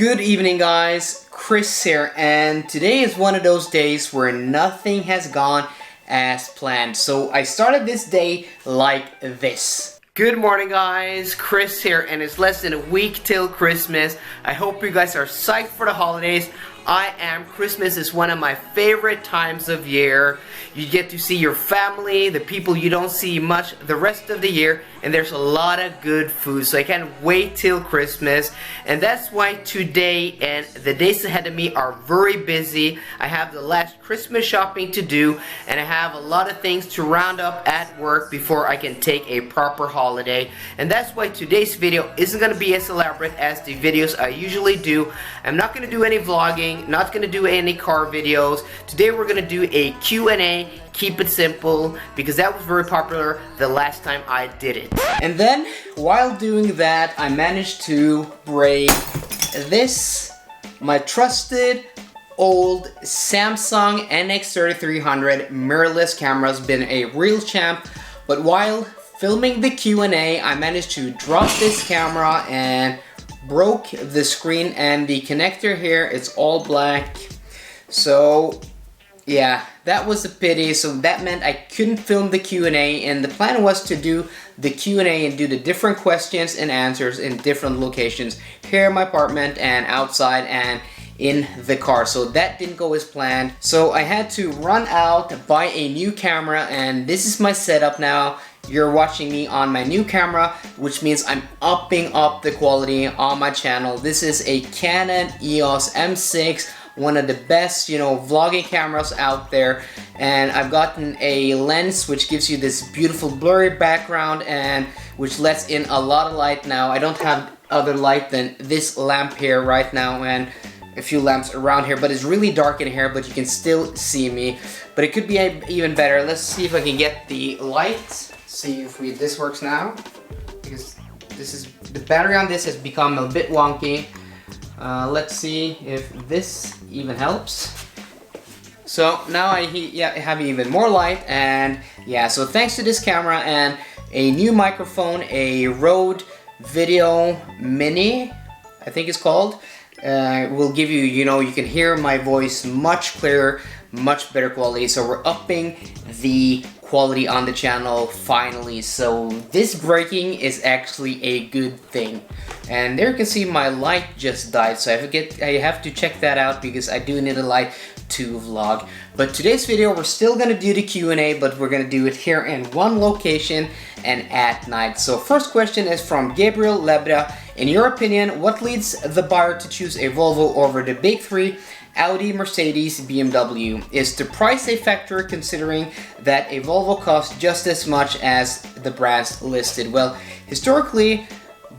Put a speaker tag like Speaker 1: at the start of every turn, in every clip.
Speaker 1: Good evening guys, Chris here, and today is one of those days where nothing has gone as planned. So I started this day like this. Good morning guys, Chris here, and it's less than a week till Christmas. I hope you guys are psyched for the holidays. I am. Christmas is one of my favorite times of year. You get to see your family, the people you don't see much the rest of the year, and there's a lot of good food, so I can't wait till Christmas. And that's why today and the days ahead of me are very busy. I have the last Christmas shopping to do, and I have a lot of things to round up at work before I can take a proper holiday. And that's why today's video isn't going to be as elaborate as the videos I usually do. I'm not going to do any vlogging, not going to do any car videos. Today we're going to do a Q&A. Keep it simple, because that was very popular the last time I did it. And then, while doing that, I managed to break this, my trusted old Samsung NX3300 mirrorless camera. Has been a real champ, but while filming the Q&A, I managed to drop this camera and broke the screen, and the connector here is all black. So yeah, that was a pity. So that meant I couldn't film the Q&A, and the plan was to do the Q&A and do the different questions and answers in different locations, here in my apartment and outside and in the car. So that didn't go as planned. So I had to run out, buy a new camera, and this is my setup now. You're watching me on my new camera, which means I'm upping up the quality on my channel. This is a Canon EOS M6, one of the best, vlogging cameras out there. And I've gotten a lens which gives you this beautiful blurry background and which lets in a lot of light now. I don't have other light than this lamp here right now and a few lamps around here, but it's really dark in here, but you can still see me. But it could be even better. Let's see if I can get the light. See if this works now, because the battery on this has become a bit wonky. Let's see if this even helps. So now I have even more light, and yeah, so thanks to this camera and a new microphone, a Rode Video Mini, I think it's called, will give you, you can hear my voice much clearer, much better quality. So we're upping the quality on the channel finally. So this breaking is actually a good thing. And there you can see my light just died, so I have to check that out because I do need a light to vlog. But today's video we're still gonna do the Q&A, but we're gonna do it here in one location and at night. So first question is from Gabriel Lebda. In your opinion, what leads the buyer to choose a Volvo over the big three, Audi, Mercedes, BMW? Is the price a factor, considering that a Volvo costs just as much as the brands listed? Well, historically,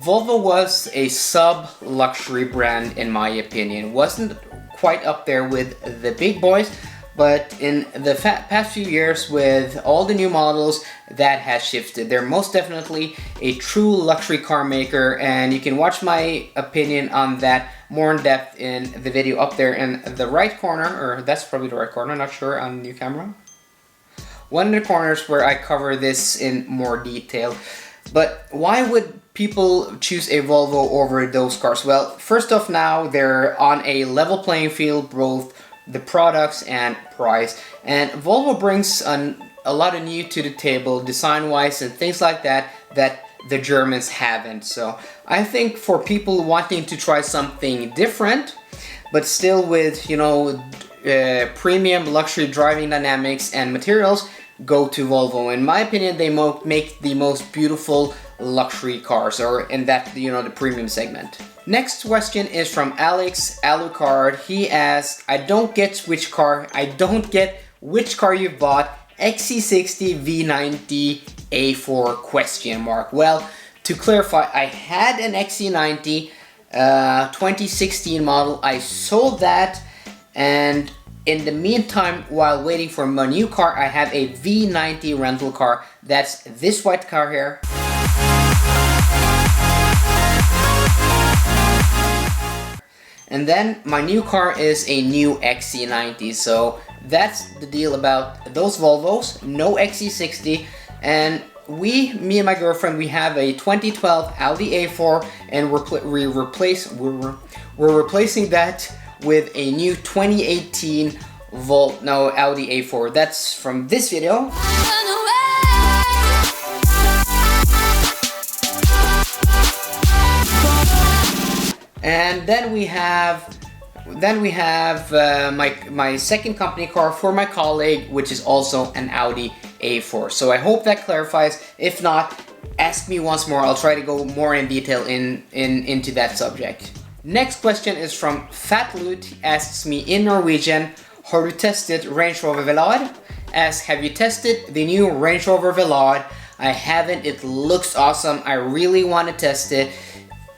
Speaker 1: Volvo was a sub-luxury brand in my opinion. Wasn't quite up there with the big boys, but in the past few years with all the new models, that has shifted. They're most definitely a true luxury car maker, and you can watch my opinion on that more in depth in the video up there in the right corner, or that's probably the right corner, not sure on the new camera. One of the corners where I cover this in more detail. But why would people choose a Volvo over those cars? Well, first off, now they're on a level playing field, both the products and price. And Volvo brings a lot of new to the table, design-wise and things like that, that the Germans haven't. So I think for people wanting to try something different, but still with, premium luxury driving dynamics and materials, go to Volvo. In my opinion, they make the most beautiful luxury cars, or in that, the premium segment. Next question is from Alex Alucard. He asks, I don't get which car you bought, XC60 V90 A4 question mark. Well, to clarify, I had an XC90 2016 model. I sold that, and in the meantime, while waiting for my new car, I have a V90 rental car. That's this white car here. And then my new car is a new XC90. So that's the deal about those Volvos. No XC60. And me and my girlfriend, we have a 2012 Audi A4, and we're replacing that with a new 2018 Audi A4. That's from this video. And then we have my second company car for my colleague, which is also an Audi A4. So I hope that clarifies. If not, ask me once more. I'll try to go more in detail into that subject. Next question is from Fatlut. He asks me in Norwegian, har du tested Range Rover Velar? Asks, have you tested the new Range Rover Velar? I haven't. It looks awesome. I really want to test it.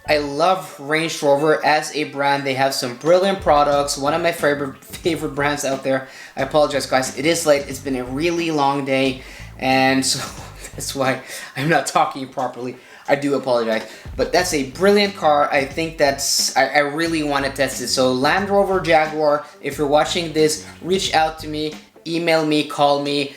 Speaker 1: I love Range Rover as a brand. They have some brilliant products. One of my favorite brands out there. I apologize, guys. It is late. It's been a really long day, and so that's why I'm not talking properly. I do apologize. But that's a brilliant car. I think I really want to test it. So Land Rover Jaguar, if you're watching this, reach out to me, email me, call me.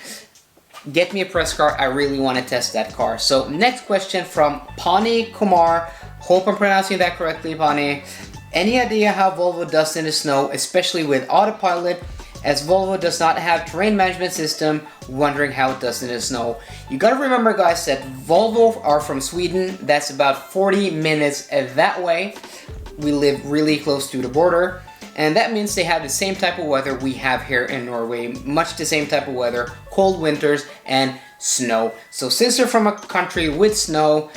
Speaker 1: Get me a press car. I really want to test that car. So next question from Pani Kumar. Hope I'm pronouncing that correctly, Pani. Any idea how Volvo does in the snow, especially with autopilot, as Volvo does not have terrain management system? Wondering how it does in the snow. You gotta remember, guys, that Volvo are from Sweden. That's about 40 minutes that way. We live really close to the border. And that means they have the same type of weather we have here in Norway. Much the same type of weather. Cold winters and snow. So since they're from a country with snow,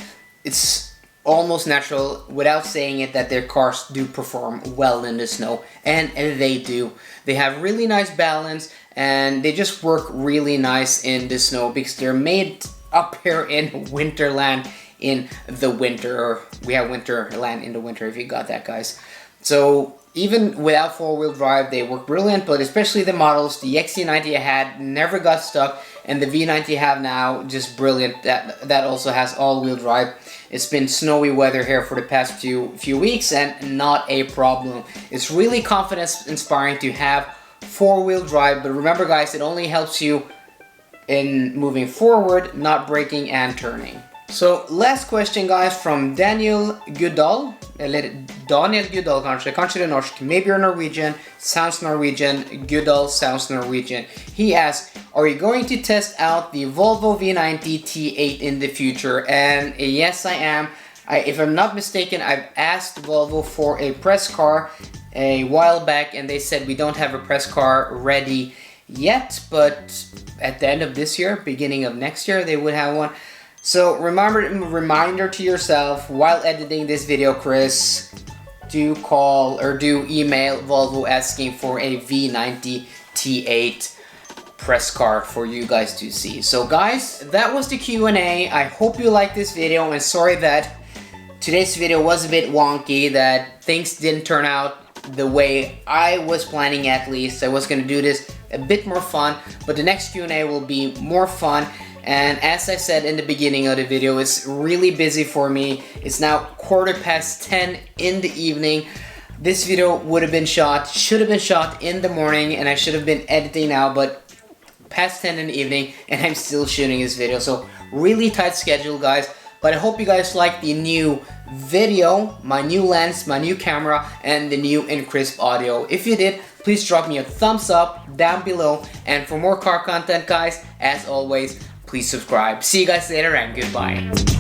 Speaker 1: it's almost natural, without saying it, that their cars do perform well in the snow. And they do. They have really nice balance, and they just work really nice in the snow because they're made up here in Winterland in the winter. We have Winterland in the winter, if you got that, guys. So even without four-wheel drive, they work brilliant, but especially the models, the XC90 I had never got stuck, and the V90 I have now, just brilliant. That also has all-wheel drive. It's been snowy weather here for the past few weeks, and not a problem. It's really confidence-inspiring to have four-wheel drive, but remember, guys, it only helps you in moving forward, not braking and turning. So last question, guys, from Daniel Goodall. Eller Daniel Goodall kanske det är norsk. Maybe you're Norwegian, sounds Norwegian. Goodall sounds Norwegian. He asks, are you going to test out the Volvo V90 T8 in the future? And yes, I am. If I'm not mistaken, I've asked Volvo for a press car a while back, and they said we don't have a press car ready yet, but at the end of this year, beginning of next year, they would have one. So reminder to yourself, while editing this video, Chris, do call or do email Volvo asking for a V90 T8 press car for you guys to see. So guys, that was the Q&A. I hope you liked this video, and sorry that today's video was a bit wonky, that things didn't turn out the way I was planning. At least I was going to do this a bit more fun, but the next Q&A will be more fun. And as I said in the beginning of the video, it's really busy for me. It's now 10:15 in the evening. This video should have been shot in the morning, and I should have been editing now, but past 10 in the evening, and I'm still shooting this video. So really tight schedule, guys. But I hope you guys like the new video, my new lens, my new camera, and the new and crisp audio. If you did, please drop me a thumbs up down below. And for more car content, guys, as always, please subscribe. See you guys later, and goodbye.